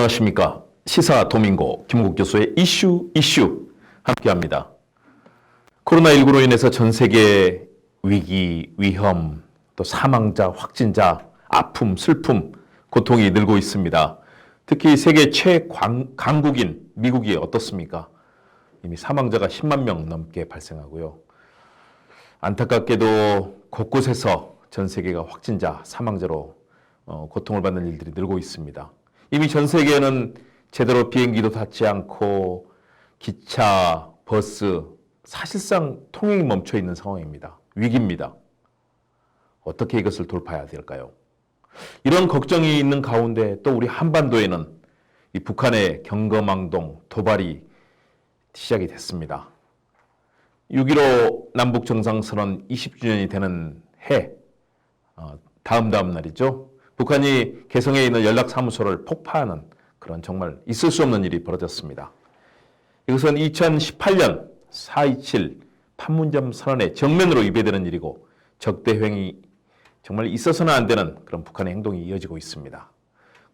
안녕하십니까. 시사 도민고 김은국 교수의 이슈 함께합니다. 코로나19로 인해서 전 세계 위기, 위험, 또 사망자, 확진자, 아픔, 슬픔, 고통이 늘고 있습니다. 특히 세계 최강국인 미국이 어떻습니까? 이미 사망자가 10만 명 넘게 발생하고요. 안타깝게도 곳곳에서 전 세계가 확진자, 사망자로 고통을 받는 일들이 늘고 있습니다. 이미 전 세계는 제대로 비행기도 닿지 않고 기차, 버스, 사실상 통행이 멈춰 있는 상황입니다. 위기입니다. 어떻게 이것을 돌파해야 될까요? 이런 걱정이 있는 가운데 또 우리 한반도에는 이 북한의 경거망동, 도발이 시작이 됐습니다. 6.15 남북 정상선언 20주년이 되는 해, 다음 날이죠. 북한이 개성에 있는 연락사무소를 폭파하는 그런 정말 있을 수 없는 일이 벌어졌습니다. 이것은 2018년 4.27 판문점 선언에 정면으로 위배되는 일이고 적대행위 정말 있어서는 안 되는 그런 북한의 행동이 이어지고 있습니다.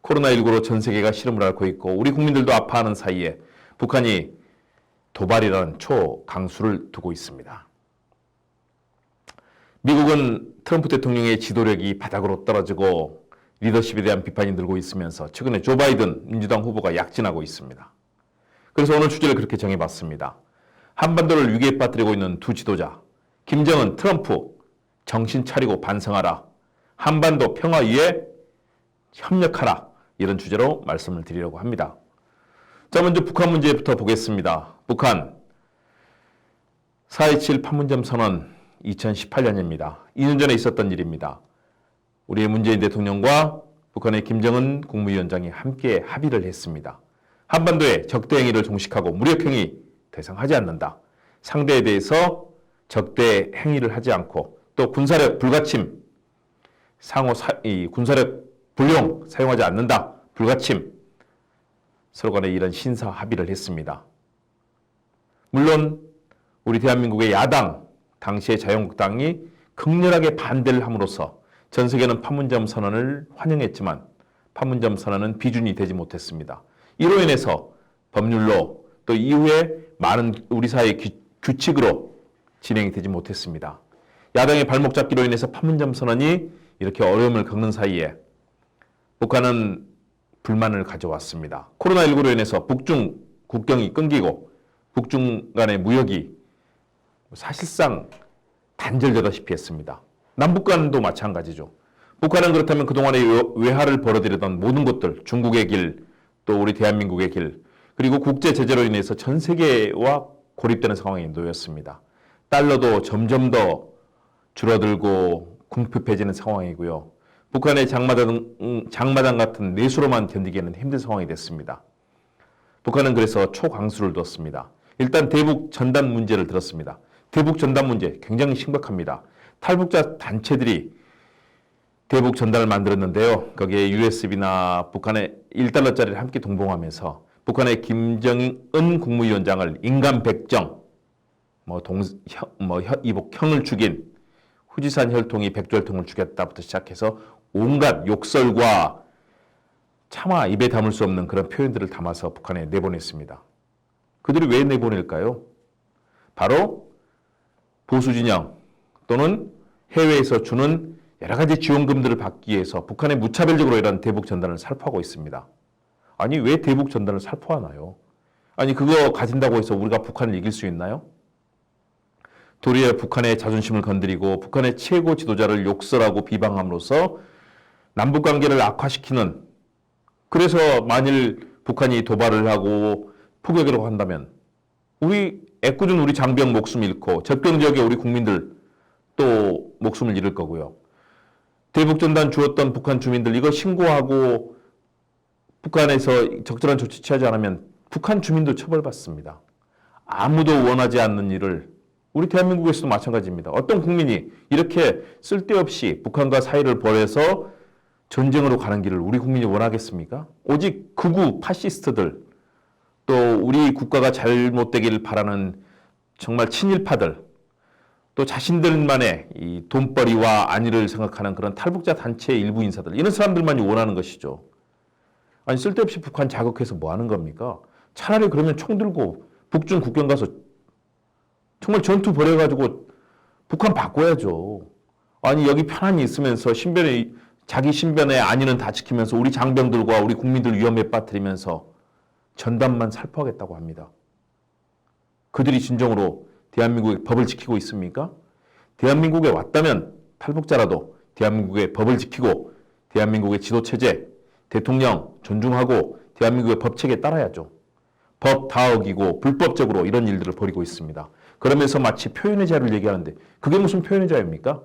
코로나19로 전 세계가 시름을 앓고 있고 우리 국민들도 아파하는 사이에 북한이 도발이라는 초강수를 두고 있습니다. 미국은 트럼프 대통령의 지도력이 바닥으로 떨어지고 리더십에 대한 비판이 늘고 있으면서 최근에 조 바이든 민주당 후보가 약진하고 있습니다. 그래서 오늘 주제를 그렇게 정해봤습니다. 한반도를 위기에 빠뜨리고 있는 두 지도자, 김정은, 트럼프, 정신 차리고 반성하라. 한반도 평화 위에 협력하라. 이런 주제로 말씀을 드리려고 합니다. 자, 먼저 북한 문제부터 보겠습니다. 북한 4.27 판문점 선언 2018년입니다. 2년 전에 있었던 일입니다. 우리의 문재인 대통령과 북한의 김정은 국무위원장이 함께 합의를 했습니다. 한반도에 적대 행위를 종식하고 무력행위 더 이상 하지 않는다. 상대에 대해서 적대 행위를 하지 않고 또 군사력 불가침, 군사력 불용 사용하지 않는다. 불가침. 서로 간에 이런 신사 합의를 했습니다. 물론 우리 대한민국의 야당, 당시의 자유한국당이 극렬하게 반대를 함으로써 전 세계는 판문점 선언을 환영했지만 판문점 선언은 비준이 되지 못했습니다. 이로 인해서 법률로 또 이후에 많은 우리 사회의 규칙으로 진행이 되지 못했습니다. 야당의 발목 잡기로 인해서 판문점 선언이 이렇게 어려움을 겪는 사이에 북한은 불만을 가져왔습니다. 코로나19로 인해서 북중 국경이 끊기고 북중 간의 무역이 사실상 단절되다시피 했습니다. 남북 간도 마찬가지죠. 북한은 그렇다면 그동안에 외화를 벌어들이던 모든 것들, 중국의 길, 또 우리 대한민국의 길, 그리고 국제 제재로 인해서 전 세계와 고립되는 상황에 놓였습니다. 달러도 점점 더 줄어들고 궁핍해지는 상황이고요. 북한의 장마당 같은 내수로만 견디기에는 힘든 상황이 됐습니다. 북한은 그래서 초강수를 뒀습니다. 일단 대북 전단 문제를 들었습니다. 대북 전단 문제 굉장히 심각합니다. 탈북자 단체들이 대북 전단을 만들었는데요. 거기에 USB나 북한의 1달러짜리를 함께 동봉하면서 북한의 김정은 국무위원장을 인간 백정, 이복형을 죽인 후지산 혈통이 백조혈통을 죽였다부터 시작해서 온갖 욕설과 차마 입에 담을 수 없는 그런 표현들을 담아서 북한에 내보냈습니다. 그들이 왜 내보낼까요? 바로 보수진영 또는 해외에서 주는 여러 가지 지원금들을 받기 위해서 북한에 무차별적으로 이런 대북 전단을 살포하고 있습니다. 아니, 왜 대북 전단을 살포하나요? 아니, 그거 가진다고 해서 우리가 북한을 이길 수 있나요? 도리어 북한의 자존심을 건드리고 북한의 최고 지도자를 욕설하고 비방함으로써 남북관계를 악화시키는, 그래서 만일 북한이 도발을 하고 포격이라고 한다면 애꿎은 우리 장병 목숨 잃고 접경 지역의 우리 국민들 또 목숨을 잃을 거고요. 대북전단 주었던 북한 주민들 이거 신고하고 북한에서 적절한 조치 취하지 않으면 북한 주민도 처벌받습니다. 아무도 원하지 않는 일을 우리 대한민국에서도 마찬가지입니다. 어떤 국민이 이렇게 쓸데없이 북한과 사이를 벌여서 전쟁으로 가는 길을 우리 국민이 원하겠습니까? 오직 극우 파시스트들, 또 우리 국가가 잘못되기를 바라는 정말 친일파들, 또 자신들만의 이 돈벌이와 안위를 생각하는 그런 탈북자 단체의 일부 인사들, 이런 사람들만이 원하는 것이죠. 아니 쓸데없이 북한 자극해서 뭐 하는 겁니까? 차라리 그러면 총 들고 북중 국경 가서 정말 전투 벌여가지고 북한 바꿔야죠. 아니 여기 편안히 있으면서 자기 신변의 안위는 다 지키면서 우리 장병들과 우리 국민들 위험에 빠뜨리면서 전단만 살포하겠다고 합니다. 그들이 진정으로 대한민국의 법을 지키고 있습니까? 대한민국에 왔다면 탈북자라도 대한민국의 법을 지키고 대한민국의 지도체제, 대통령 존중하고 대한민국의 법체계에 따라야죠. 법 다 어기고 불법적으로 이런 일들을 벌이고 있습니다. 그러면서 마치 표현의 자유를 얘기하는데 그게 무슨 표현의 자유입니까?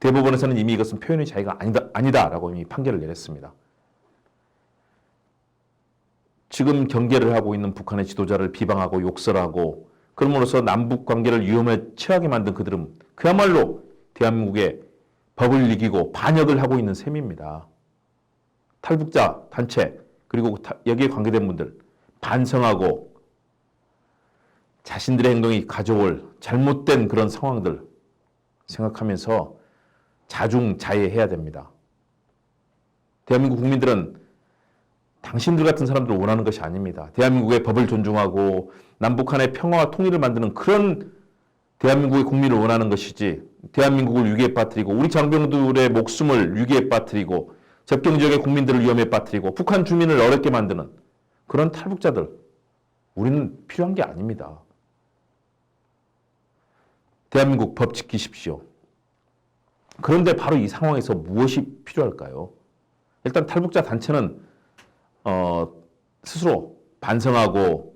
대법원에서는 이미 이것은 표현의 자유가 아니다라고 이미 판결을 내렸습니다. 지금 경계를 하고 있는 북한의 지도자를 비방하고 욕설하고 그럼으로써 남북 관계를 위험에 처하게 만든 그들은 그야말로 대한민국의 법을 이기고 반역을 하고 있는 셈입니다. 탈북자 단체 그리고 여기에 관계된 분들 반성하고 자신들의 행동이 가져올 잘못된 그런 상황들 생각하면서 자중자애해야 됩니다. 대한민국 국민들은 당신들 같은 사람들을 원하는 것이 아닙니다. 대한민국의 법을 존중하고 남북한의 평화와 통일을 만드는 그런 대한민국의 국민을 원하는 것이지 대한민국을 위기에 빠뜨리고 우리 장병들의 목숨을 위기에 빠뜨리고 접경 지역의 국민들을 위험에 빠뜨리고 북한 주민을 어렵게 만드는 그런 탈북자들 우리는 필요한 게 아닙니다. 대한민국 법 지키십시오. 그런데 바로 이 상황에서 무엇이 필요할까요? 일단 탈북자 단체는 스스로 반성하고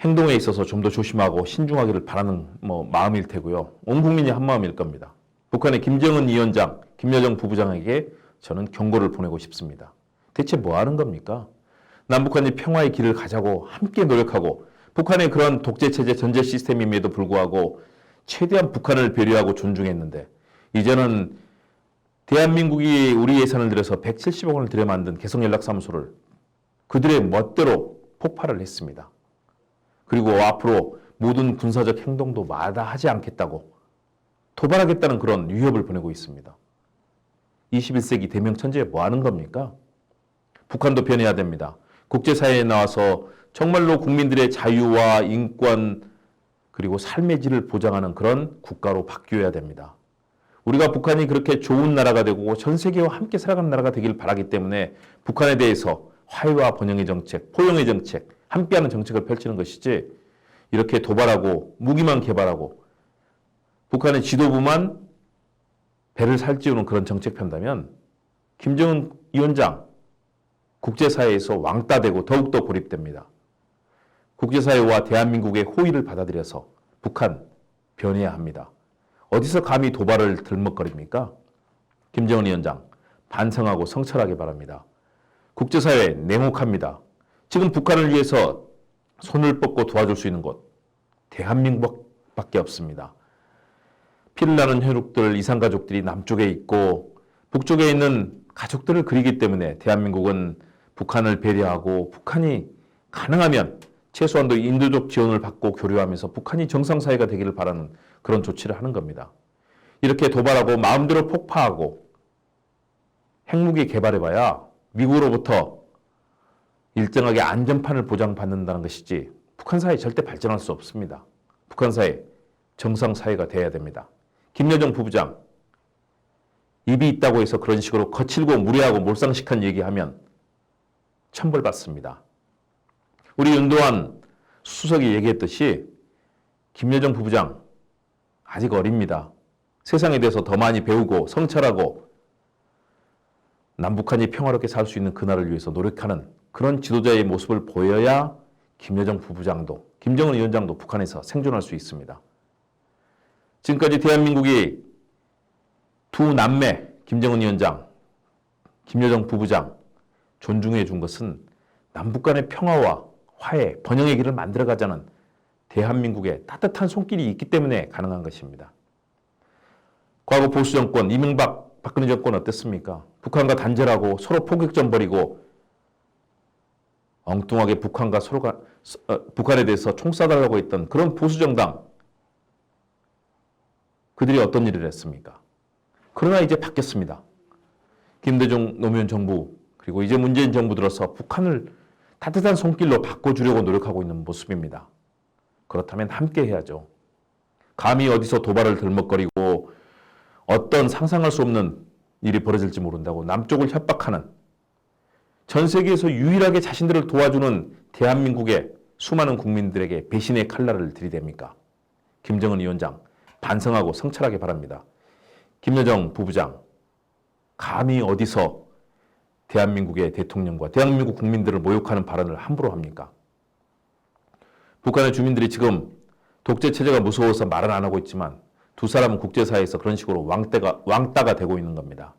행동에 있어서 좀 더 조심하고 신중하기를 바라는 마음일 테고요. 온 국민이 한 마음일 겁니다. 북한의 김정은 위원장, 김여정 부부장에게 저는 경고를 보내고 싶습니다. 대체 뭐 하는 겁니까? 남북한이 평화의 길을 가자고 함께 노력하고 북한의 그런 독재체제 전제 시스템임에도 불구하고 최대한 북한을 배려하고 존중했는데 이제는 대한민국이 우리 예산을 들여서 170억 원을 들여 만든 개성연락사무소를 그들의 멋대로 폭발을 했습니다. 그리고 앞으로 모든 군사적 행동도 마다하지 않겠다고 도발하겠다는 그런 위협을 보내고 있습니다. 21세기 대명천지에 뭐 하는 겁니까? 북한도 변해야 됩니다. 국제사회에 나와서 정말로 국민들의 자유와 인권 그리고 삶의 질을 보장하는 그런 국가로 바뀌어야 됩니다. 우리가 북한이 그렇게 좋은 나라가 되고 전 세계와 함께 살아가는 나라가 되길 바라기 때문에 북한에 대해서 화해와 번영의 정책, 포용의 정책, 함께하는 정책을 펼치는 것이지 이렇게 도발하고 무기만 개발하고 북한의 지도부만 배를 살찌우는 그런 정책 편다면 김정은 위원장 국제사회에서 왕따되고 더욱더 고립됩니다. 국제사회와 대한민국의 호의를 받아들여서 북한 변해야 합니다. 어디서 감히 도발을 들먹거립니까? 김정은 위원장 반성하고 성찰하기 바랍니다. 국제사회 냉혹합니다. 지금 북한을 위해서 손을 뻗고 도와줄 수 있는 곳 대한민국밖에 없습니다. 피를 나는 혈육들, 이산가족들이 남쪽에 있고 북쪽에 있는 가족들을 그리기 때문에 대한민국은 북한을 배려하고 북한이 가능하면 최소한도 인도적 지원을 받고 교류하면서 북한이 정상사회가 되기를 바라는 그런 조치를 하는 겁니다. 이렇게 도발하고 마음대로 폭파하고 핵무기 개발해봐야 미국으로부터 일정하게 안전판을 보장받는다는 것이지 북한 사회 절대 발전할 수 없습니다. 북한 사회 정상사회가 돼야 됩니다. 김여정 부부장 입이 있다고 해서 그런 식으로 거칠고 무례하고 몰상식한 얘기하면 천벌받습니다. 우리 윤도한 수석이 얘기했듯이 김여정 부부장 아직 어립니다. 세상에 대해서 더 많이 배우고 성찰하고 남북한이 평화롭게 살 수 있는 그날을 위해서 노력하는 그런 지도자의 모습을 보여야 김여정 부부장도 김정은 위원장도 북한에서 생존할 수 있습니다. 지금까지 대한민국이 두 남매 김정은 위원장, 김여정 부부장 존중해 준 것은 남북 간의 평화와 화해, 번영의 길을 만들어가자는 대한민국의 따뜻한 손길이 있기 때문에 가능한 것입니다. 과거 보수 정권, 이명박, 박근혜 정권 어땠습니까? 북한과 단절하고 서로 포격전 벌이고 엉뚱하게 북한에 대해서 총 쏴달라고 했던 그런 보수 정당 그들이 어떤 일을 했습니까? 그러나 이제 바뀌었습니다. 김대중 노무현 정부 그리고 이제 문재인 정부 들어서 북한을 따뜻한 손길로 바꿔주려고 노력하고 있는 모습입니다. 그렇다면 함께 해야죠. 감히 어디서 도발을 들먹거리고 어떤 상상할 수 없는 일이 벌어질지 모른다고 남쪽을 협박하는, 전 세계에서 유일하게 자신들을 도와주는 대한민국의 수많은 국민들에게 배신의 칼날을 들이댑니까? 김정은 위원장, 반성하고 성찰하기 바랍니다. 김여정 부부장, 감히 어디서 대한민국의 대통령과 대한민국 국민들을 모욕하는 발언을 함부로 합니까? 북한의 주민들이 지금 독재체제가 무서워서 말은 안 하고 있지만 두 사람은 국제사회에서 그런 식으로 왕따가 되고 있는 겁니다.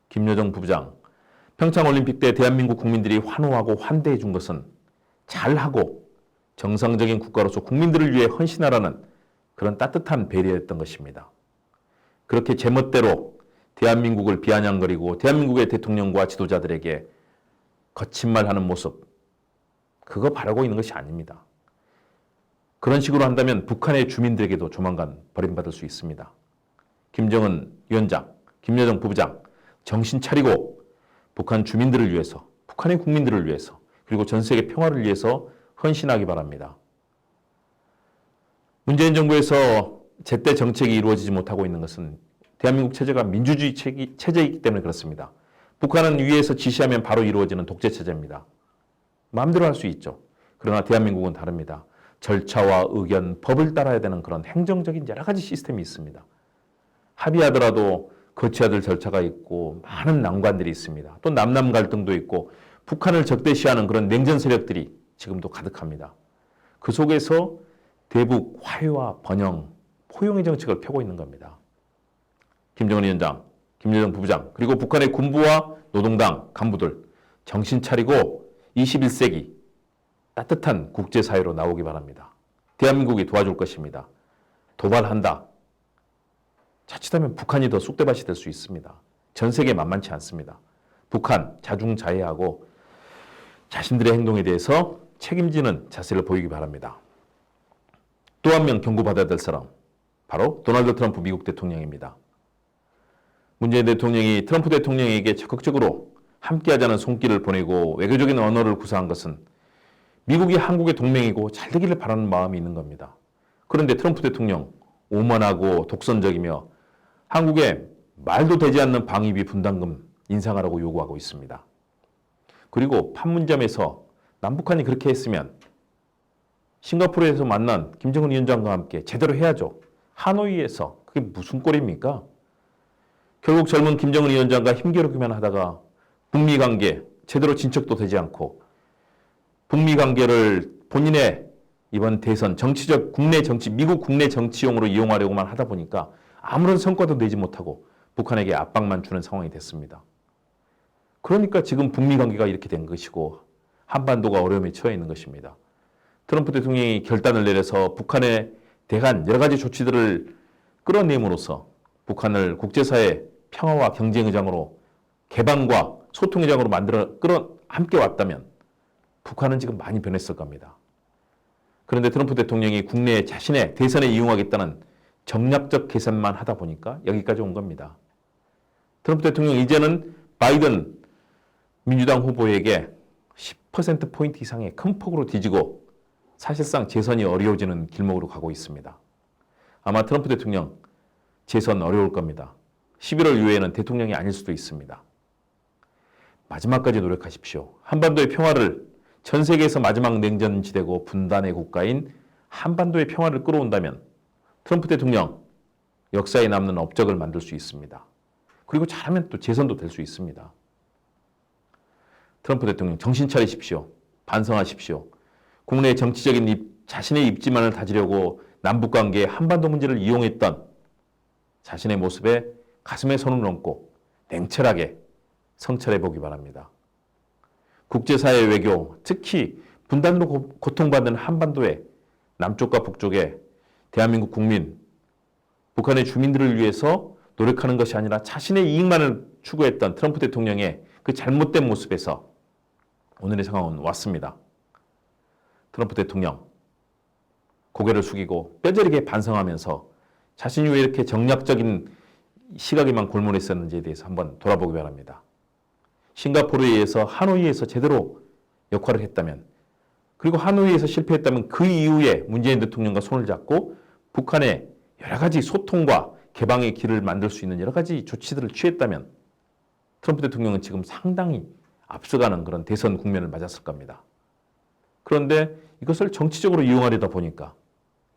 김여정 부부장, 평창올림픽 때 대한민국 국민들이 환호하고 환대해 준 것은 잘하고 정상적인 국가로서 국민들을 위해 헌신하라는 그런 따뜻한 배려였던 것입니다. 그렇게 제멋대로 대한민국을 비아냥거리고 대한민국의 대통령과 지도자들에게 거친 말 하는 모습, 그거 바라고 있는 것이 아닙니다. 그런 식으로 한다면 북한의 주민들에게도 조만간 버림받을 수 있습니다. 김정은 위원장, 김여정 부부장, 정신 차리고 북한 주민들을 위해서, 북한의 국민들을 위해서, 그리고 전 세계 평화를 위해서 헌신하기 바랍니다. 문재인 정부에서 제때 정책이 이루어지지 못하고 있는 것은 대한민국 체제가 민주주의 체제이기 때문에 그렇습니다. 북한은 위에서 지시하면 바로 이루어지는 독재 체제입니다. 마음대로 할 수 있죠. 그러나 대한민국은 다릅니다. 절차와 의견, 법을 따라야 되는 그런 행정적인 여러 가지 시스템이 있습니다. 합의하더라도 거쳐야 될 절차가 있고 많은 난관들이 있습니다. 또 남남 갈등도 있고 북한을 적대시하는 그런 냉전 세력들이 지금도 가득합니다. 그 속에서 대북 화해와 번영, 포용의 정책을 펴고 있는 겁니다. 김정은 위원장, 김여정 부부장, 그리고 북한의 군부와 노동당 간부들 정신 차리고 21세기 따뜻한 국제사회로 나오기 바랍니다. 대한민국이 도와줄 것입니다. 도발한다. 자칫하면 북한이 더 쑥대밭이 될 수 있습니다. 전 세계 만만치 않습니다. 북한 자중자애하고 자신들의 행동에 대해서 책임지는 자세를 보이기 바랍니다. 또 한 명 경고받아야 될 사람, 바로 도널드 트럼프 미국 대통령입니다. 문재인 대통령이 트럼프 대통령에게 적극적으로 함께하자는 손길을 보내고 외교적인 언어를 구사한 것은 미국이 한국의 동맹이고 잘 되기를 바라는 마음이 있는 겁니다. 그런데 트럼프 대통령 오만하고 독선적이며 한국에 말도 되지 않는 방위비 분담금 인상하라고 요구하고 있습니다. 그리고 판문점에서 남북한이 그렇게 했으면 싱가포르에서 만난 김정은 위원장과 함께 제대로 해야죠. 하노이에서 그게 무슨 꼴입니까? 결국 젊은 김정은 위원장과 힘겨루기만 하다가 북미 관계 제대로 진척도 되지 않고 북미 관계를 본인의 이번 대선 정치적 국내 정치, 미국 국내 정치용으로 이용하려고만 하다 보니까 아무런 성과도 내지 못하고 북한에게 압박만 주는 상황이 됐습니다. 그러니까 지금 북미 관계가 이렇게 된 것이고 한반도가 어려움에 처해 있는 것입니다. 트럼프 대통령이 결단을 내려서 북한에 대한 여러 가지 조치들을 끌어내므로써 북한을 국제사회 평화와 경쟁의장으로 개방과 소통의장으로 함께 왔다면 북한은 지금 많이 변했을 겁니다. 그런데 트럼프 대통령이 국내에 자신의 대선에 이용하겠다는 정략적 계산만 하다 보니까 여기까지 온 겁니다. 트럼프 대통령 이제는 바이든 민주당 후보에게 10%포인트 이상의 큰 폭으로 뒤지고 사실상 재선이 어려워지는 길목으로 가고 있습니다. 아마 트럼프 대통령 재선 어려울 겁니다. 11월 이후에는 대통령이 아닐 수도 있습니다. 마지막까지 노력하십시오. 한반도의 평화를, 전 세계에서 마지막 냉전지대고 분단의 국가인 한반도의 평화를 끌어온다면 트럼프 대통령 역사에 남는 업적을 만들 수 있습니다. 그리고 잘하면 또 재선도 될 수 있습니다. 트럼프 대통령 정신 차리십시오. 반성하십시오. 국내의 정치적인 자신의 입지만을 다지려고 남북관계 한반도 문제를 이용했던 자신의 모습에 가슴에 손을 얹고 냉철하게 성찰해 보기 바랍니다. 국제사회 외교, 특히 분단으로 고통받는 한반도의 남쪽과 북쪽에 대한민국 국민, 북한의 주민들을 위해서 노력하는 것이 아니라 자신의 이익만을 추구했던 트럼프 대통령의 그 잘못된 모습에서 오늘의 상황은 왔습니다. 트럼프 대통령 고개를 숙이고 뼈저리게 반성하면서 자신이 왜 이렇게 정략적인 시각에만 골몰했었는지에 대해서 한번 돌아보기 바랍니다. 싱가포르에 의해서 하노이에서 제대로 역할을 했다면, 그리고 하노이에서 실패했다면 그 이후에 문재인 대통령과 손을 잡고 북한의 여러 가지 소통과 개방의 길을 만들 수 있는 여러 가지 조치들을 취했다면 트럼프 대통령은 지금 상당히 앞서가는 그런 대선 국면을 맞았을 겁니다. 그런데 이것을 정치적으로 이용하려다 보니까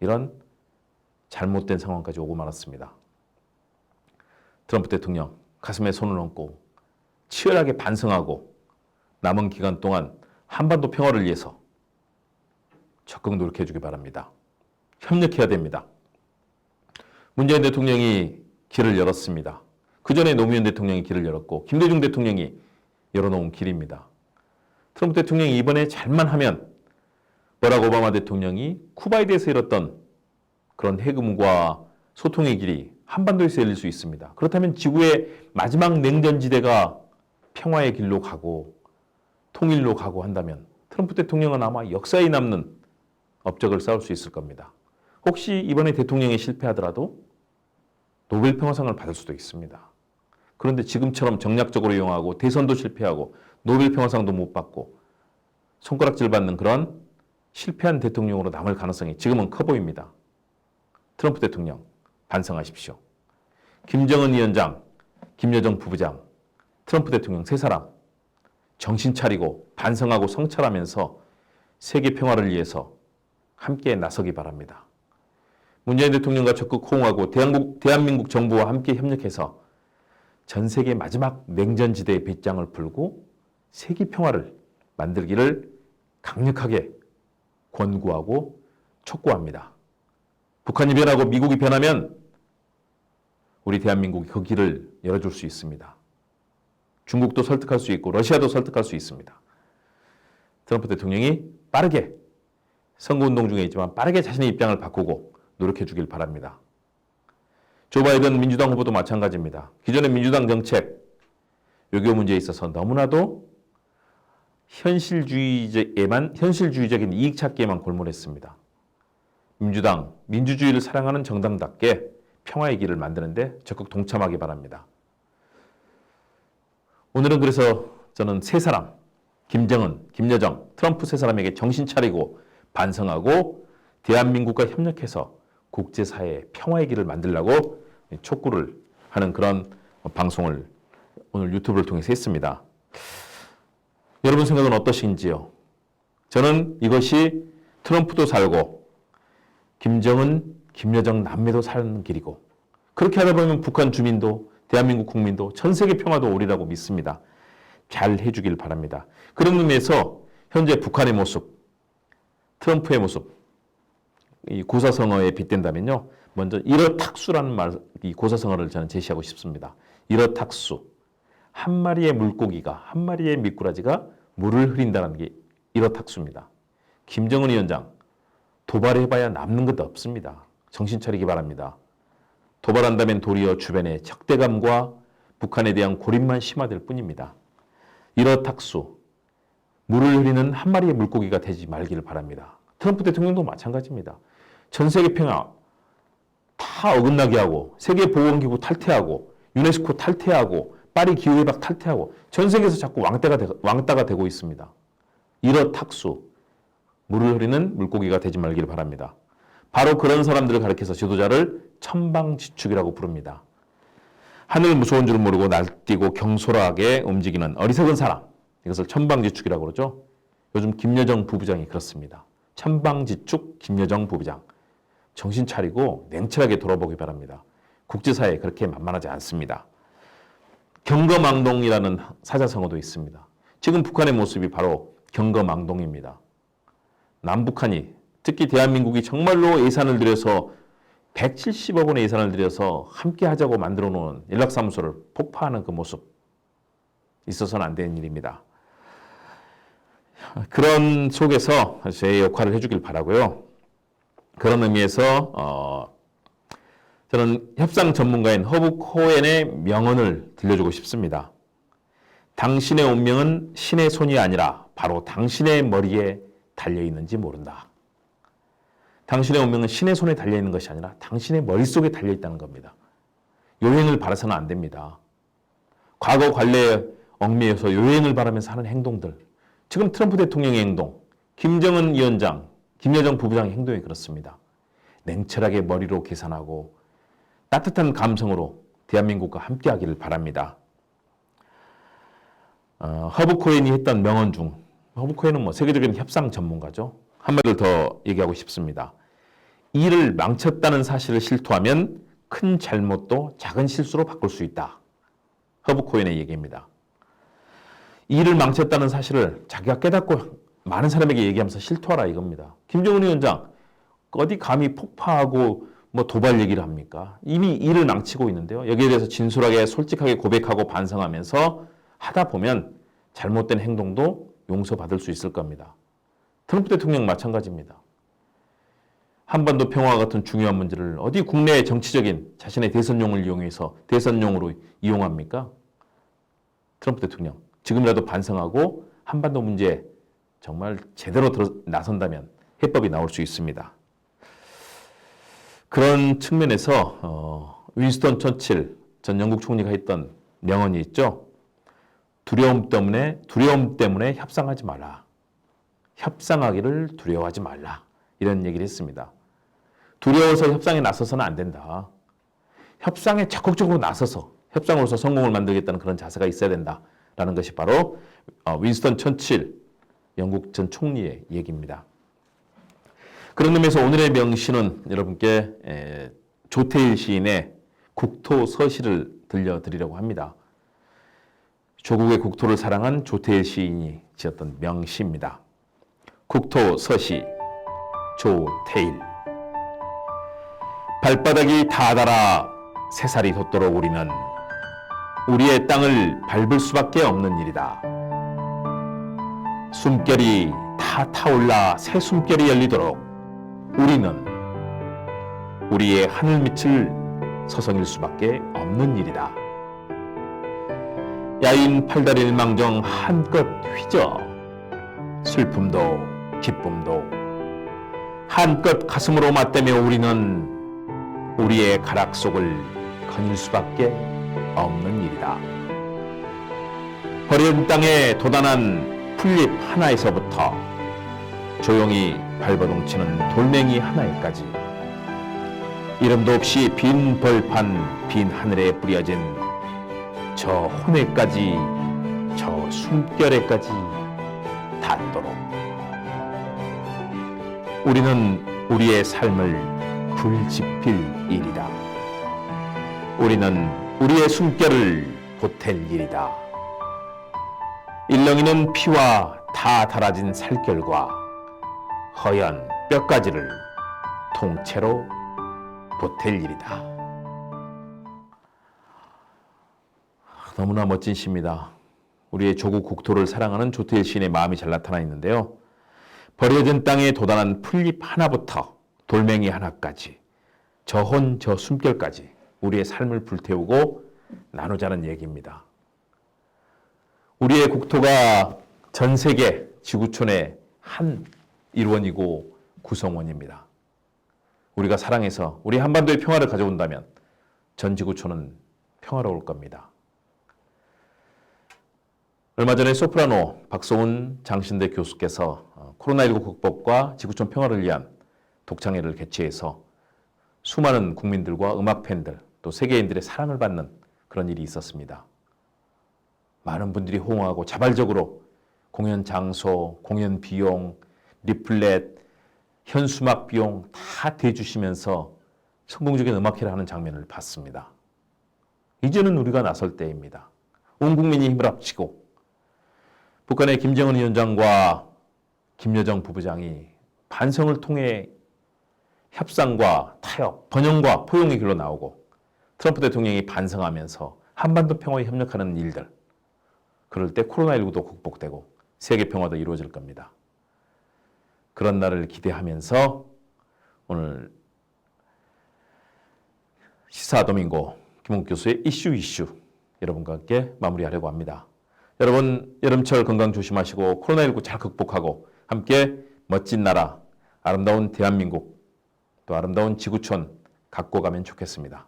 이런 잘못된 상황까지 오고 말았습니다. 트럼프 대통령 가슴에 손을 얹고 치열하게 반성하고 남은 기간 동안 한반도 평화를 위해서 적극 노력해 주기 바랍니다. 협력해야 됩니다. 문재인 대통령이 길을 열었습니다. 그 전에 노무현 대통령이 길을 열었고 김대중 대통령이 열어놓은 길입니다. 트럼프 대통령이 이번에 잘만 하면 버락 오바마 대통령이 쿠바에 대해서 열었던 그런 해금과 소통의 길이 한반도에서 열릴 수 있습니다. 그렇다면 지구의 마지막 냉전지대가 평화의 길로 가고 통일로 가고 한다면 트럼프 대통령은 아마 역사에 남는 업적을 쌓을 수 있을 겁니다. 혹시 이번에 대통령이 실패하더라도 노벨 평화상을 받을 수도 있습니다. 그런데 지금처럼 정략적으로 이용하고 대선도 실패하고 노벨 평화상도 못 받고 손가락질 받는 그런 실패한 대통령으로 남을 가능성이 지금은 커 보입니다. 트럼프 대통령 반성하십시오. 김정은 위원장, 김여정 부부장, 트럼프 대통령 세 사람 정신 차리고 반성하고 성찰하면서 세계 평화를 위해서 함께 나서기 바랍니다. 문재인 대통령과 적극 호응하고 대한민국 정부와 함께 협력해서 전 세계 마지막 냉전지대의 빗장을 풀고 세계 평화를 만들기를 강력하게 권고하고 촉구합니다. 북한이 변하고 미국이 변하면 우리 대한민국이 그 길을 열어줄 수 있습니다. 중국도 설득할 수 있고 러시아도 설득할 수 있습니다. 트럼프 대통령이 빠르게 선거운동 중에 있지만 빠르게 자신의 입장을 바꾸고 노력해 주길 바랍니다. 조 바이든 민주당 후보도 마찬가지입니다. 기존의 민주당 정책, 외교 문제에 있어서 너무나도 현실주의적인 이익 찾기에만 골몰했습니다. 민주당, 민주주의를 사랑하는 정당답게 평화의 길을 만드는데 적극 동참하기 바랍니다. 오늘은 그래서 저는 세 사람, 김정은, 김여정, 트럼프 세 사람에게 정신 차리고 반성하고 대한민국과 협력해서 국제사회의 평화의 길을 만들려고 촉구를 하는 그런 방송을 오늘 유튜브를 통해서 했습니다. 여러분 생각은 어떠신지요? 저는 이것이 트럼프도 살고 김정은, 김여정 남매도 사는 길이고 그렇게 하다 보면 북한 주민도 대한민국 국민도 전 세계 평화도 오리라고 믿습니다. 잘 해주길 바랍니다. 그런 의미에서 현재 북한의 모습, 트럼프의 모습, 이 고사성어에 빗댄다면요. 먼저 일어탁수라는 이 고사성어를 저는 제시하고 싶습니다. 일어탁수. 한 마리의 물고기가, 한 마리의 미꾸라지가 물을 흐린다는 게 일어탁수입니다. 김정은 위원장, 도발해봐야 남는 것도 없습니다. 정신 차리기 바랍니다. 도발한다면 도리어 주변의 적대감과 북한에 대한 고립만 심화될 뿐입니다. 일어탁수, 물을 흐리는 한 마리의 물고기가 되지 말기를 바랍니다. 트럼프 대통령도 마찬가지입니다. 전 세계 평화 다 어긋나게 하고 세계 보건기구 탈퇴하고 유네스코 탈퇴하고 파리 기후협약 탈퇴하고 전 세계에서 자꾸 왕따가 되고 있습니다. 일어탁수, 물을 흐리는 물고기가 되지 말기를 바랍니다. 바로 그런 사람들을 가리켜서 지도자를 천방지축이라고 부릅니다. 하늘 무서운 줄 모르고 날뛰고 경솔하게 움직이는 어리석은 사람, 이것을 천방지축이라고 그러죠. 요즘 김여정 부부장이 그렇습니다. 천방지축 김여정 부부장. 정신 차리고 냉철하게 돌아보기 바랍니다. 국제사회에 그렇게 만만하지 않습니다. 경거망동이라는 사자성어도 있습니다. 지금 북한의 모습이 바로 경거망동입니다. 남북한이 특히 대한민국이 정말로 예산을 들여서 170억 원의 예산을 들여서 함께 하자고 만들어 놓은 연락사무소를 폭파하는 그 모습 있어서는 안 되는 일입니다. 그런 속에서 제 역할을 해주길 바라고요. 그런 의미에서 저는 협상 전문가인 허브 코엔의 명언을 들려주고 싶습니다. 당신의 운명은 신의 손이 아니라 바로 당신의 머리에 달려있는지 모른다. 당신의 운명은 신의 손에 달려있는 것이 아니라 당신의 머릿속에 달려있다는 겁니다. 요행을 바라서는 안 됩니다. 과거 관례 얽매여서 요행을 바라면서 하는 행동들. 지금 트럼프 대통령의 행동, 김정은 위원장, 김여정 부부장의 행동이 그렇습니다. 냉철하게 머리로 계산하고 따뜻한 감성으로 대한민국과 함께하기를 바랍니다. 허브 코헨이 했던 명언 중, 허브 코헨은 세계적인 협상 전문가죠. 한마디로 더 얘기하고 싶습니다. 일을 망쳤다는 사실을 실토하면 큰 잘못도 작은 실수로 바꿀 수 있다. 허브 코헨의 얘기입니다. 일을 망쳤다는 사실을 자기가 깨닫고 많은 사람에게 얘기하면서 실토하라 이겁니다. 김정은 위원장 어디 감히 폭파하고 도발 얘기를 합니까? 이미 일을 망치고 있는데요. 여기에 대해서 진솔하게 솔직하게 고백하고 반성하면서 하다 보면 잘못된 행동도 용서받을 수 있을 겁니다. 트럼프 대통령 마찬가지입니다. 한반도 평화 같은 중요한 문제를 어디 국내의 정치적인 자신의 대선용을 이용해서 대선용으로 이용합니까? 트럼프 대통령 지금이라도 반성하고 한반도 문제에 정말 제대로 나선다면 해법이 나올 수 있습니다. 그런 측면에서 윈스턴 처칠 전 영국 총리가 했던 명언이 있죠. 두려움 때문에 협상하지 말라. 협상하기를 두려워하지 말라. 이런 얘기를 했습니다. 두려워서 협상에 나서서는 안 된다. 협상에 적극적으로 나서서 협상으로서 성공을 만들겠다는 그런 자세가 있어야 된다라는 것이 바로 윈스턴 처칠 영국 전 총리의 얘기입니다. 그런 의미에서 오늘의 명시는 여러분께 조태일 시인의 국토서시를 들려드리려고 합니다. 조국의 국토를 사랑한 조태일 시인이 지었던 명시입니다. 국토서시 조태일. 발바닥이 닿아달아 새살이 돋도록 우리는 우리의 땅을 밟을 수밖에 없는 일이다. 숨결이 다 타올라 새 숨결이 열리도록 우리는 우리의 하늘밑을 서성일 수밖에 없는 일이다. 야인 팔다리일망정 한껏 휘저 슬픔도 기쁨도 한껏 가슴으로 맞대며 우리는 우리의 가락 속을 거닐 수밖에 없는 일이다. 버려진 땅에 도단한 풀잎 하나에서부터 조용히 발버둥치는 돌멩이 하나에까지 이름도 없이 빈 벌판 빈 하늘에 뿌려진 저 혼에까지 저 숨결에까지 닿도록 우리는 우리의 삶을 불지필 일이다. 우리는 우리의 숨결을 보탤 일이다. 일렁이는 피와 다 닳아진 살결과 허연 뼈가지를 통째로 보탤 일이다. 너무나 멋진 시입니다. 우리의 조국 국토를 사랑하는 조태일 시인의 마음이 잘 나타나 있는데요. 버려진 땅에 도단한 풀잎 하나부터 돌멩이 하나까지 저 혼, 저 숨결까지 우리의 삶을 불태우고 나누자는 얘기입니다. 우리의 국토가 전 세계 지구촌의 한 일원이고 구성원입니다. 우리가 사랑해서 우리 한반도의 평화를 가져온다면 전 지구촌은 평화로울 겁니다. 얼마 전에 소프라노 박소은 장신대 교수께서 코로나19 극복과 지구촌 평화를 위한 독창회를 개최해서 수많은 국민들과 음악 팬들 또 세계인들의 사랑을 받는 그런 일이 있었습니다. 많은 분들이 호응하고 자발적으로 공연 장소, 공연 비용, 리플렛, 현수막 비용 다 대주시면서 성공적인 음악회를 하는 장면을 봤습니다. 이제는 우리가 나설 때입니다. 온 국민이 힘을 합치고 북한의 김정은 위원장과 김여정 부부장이 반성을 통해 협상과 타협, 번영과 포용의 길로 나오고 트럼프 대통령이 반성하면서 한반도 평화에 협력하는 일들, 그럴 때 코로나19도 극복되고 세계 평화도 이루어질 겁니다. 그런 날을 기대하면서 오늘 시사도밍고 김홍국 교수의 이슈 여러분과 함께 마무리하려고 합니다. 여러분 여름철 건강 조심하시고 코로나19 잘 극복하고 함께 멋진 나라, 아름다운 대한민국, 또 아름다운 지구촌 갖고 가면 좋겠습니다.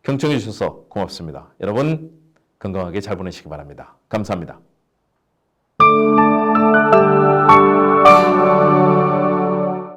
경청해 주셔서 고맙습니다. 여러분 건강하게 잘 보내시기 바랍니다. 감사합니다.